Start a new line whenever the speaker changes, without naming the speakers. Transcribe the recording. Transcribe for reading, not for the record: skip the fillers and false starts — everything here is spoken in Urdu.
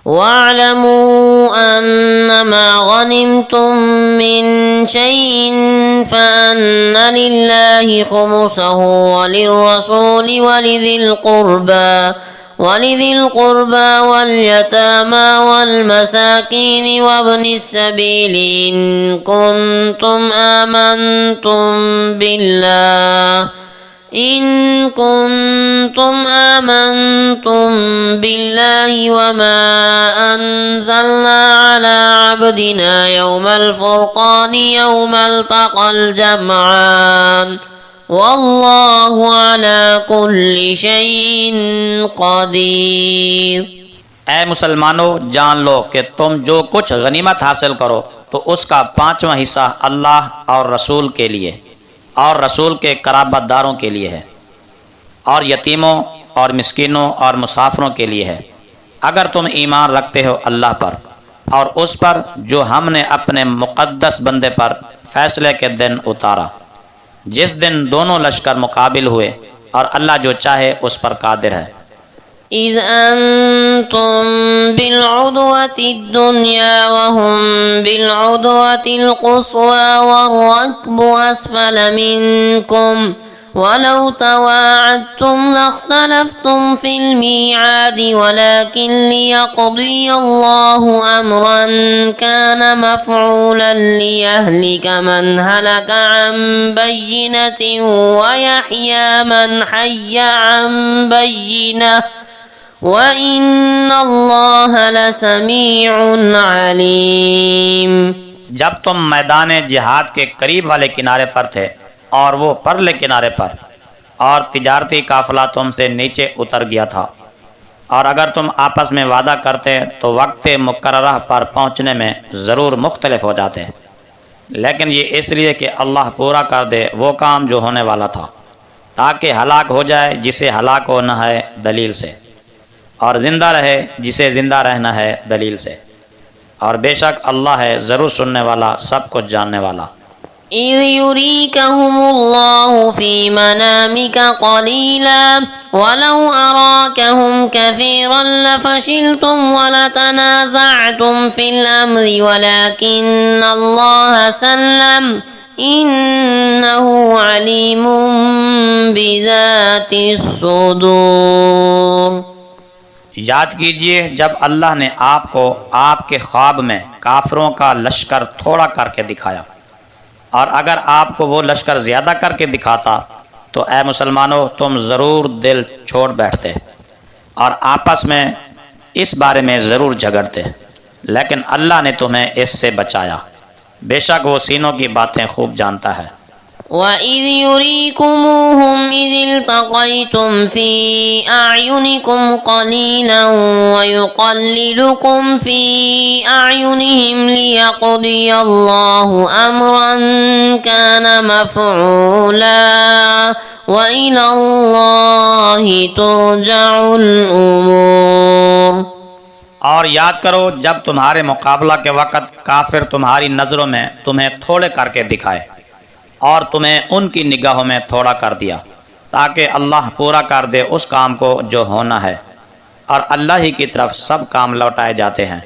واعلموا أنما غنمتم من شيء فأن لله خمسه وللرسول ولذي القربى واليتامى والمساكين وابن السبيل إن كنتم آمنتم بالله وما أنزلنا على عبدنا يوم الفرقان يوم التقى الجمعان واللہ علی کل شیء قدیر۔
اے مسلمانوں، جان لو کہ تم جو کچھ غنیمت حاصل کرو تو اس کا 5واں حصہ اللہ اور رسول کے لیے اور رسول کے قرابت داروں کے لیے ہے، اور یتیموں اور مسکینوں اور مسافروں کے لیے ہے، اگر تم ایمان رکھتے ہو اللہ پر اور اس پر جو ہم نے اپنے مقدس بندے پر فیصلے کے دن اتارا، جس دن دونوں لشکر مقابل ہوئے اور اللہ جو چاہے اس پر قادر ہے۔
اذ انتم بالعدوة الدنيا وهم بالعدوة القصوى والركب اسفل منكم ولو تواعدتم لاختلفتم في الميعاد ولكن ليقضي الله أمرا كان مفعولا ليهلك من هلك عن بينة ويحيى من حي عن بينة وَإِنَّ اللَّهَ لَسَمِيعٌ عَلِيمٌ۔
جب تم میدان جہاد کے قریب والے کنارے پر تھے اور وہ پرلے کنارے پر، اور تجارتی قافلہ تم سے نیچے اتر گیا تھا، اور اگر تم آپس میں وعدہ کرتے تو وقت مقررہ پر پہنچنے میں ضرور مختلف ہو جاتے، لیکن یہ اس لیے کہ اللہ پورا کر دے وہ کام جو ہونے والا تھا، تاکہ ہلاک ہو جائے جسے ہلاک ہونا ہے دلیل سے، اور زندہ رہے جسے زندہ رہنا ہے دلیل سے، اور بے شک اللہ ہے ضرور سننے والا سب کچھ جاننے والا۔
اِذْ يُرِيكَهُمُ اللَّهُ فِي مَنَامِكَ قَلِيلًا وَلَوْ أَرَاكَهُمْ كَثِيرًا لَفَشِلْتُمْ وَلَتَنَازَعْتُمْ فِي الْأَمْرِ وَلَكِنَّ اللَّهَ سَلَّمَ إِنَّهُ عَلِيمٌ بِذَاتِ الصُّدُورِ۔
یاد کیجئے جب اللہ نے آپ کو آپ کے خواب میں کافروں کا لشکر تھوڑا کر کے دکھایا، اور اگر آپ کو وہ لشکر زیادہ کر کے دکھاتا تو اے مسلمانوں تم ضرور دل چھوڑ بیٹھتے اور آپس میں اس بارے میں ضرور جھگڑتے، لیکن اللہ نے تمہیں اس سے بچایا، بے شک وہ سینوں کی باتیں خوب جانتا ہے۔
وَإِذْ يُرِيكُمُوهُمْ إِذِ الْتَقَيْتُمْ فِي أَعْيُنِكُمْ قَلِيلًا وَيُقَلِّلُكُمْ فِي أَعْيُنِهِمْ لِيَقْضِيَ اللَّهُ أَمْرًا كَانَ مَفْعُولًا وَإِلَى اللَّهِ تُرْجَعُ الْأُمُورُ۔
اور یاد کرو جب تمہارے مقابلہ کے وقت کافر تمہاری نظروں میں تمہیں تھوڑے کر کے دکھائے اور تمہیں ان کی نگاہوں میں تھوڑا کر دیا، تاکہ اللہ پورا کر دے اس کام کو جو ہونا ہے، اور اللہ ہی کی طرف سب کام لوٹائے جاتے ہیں۔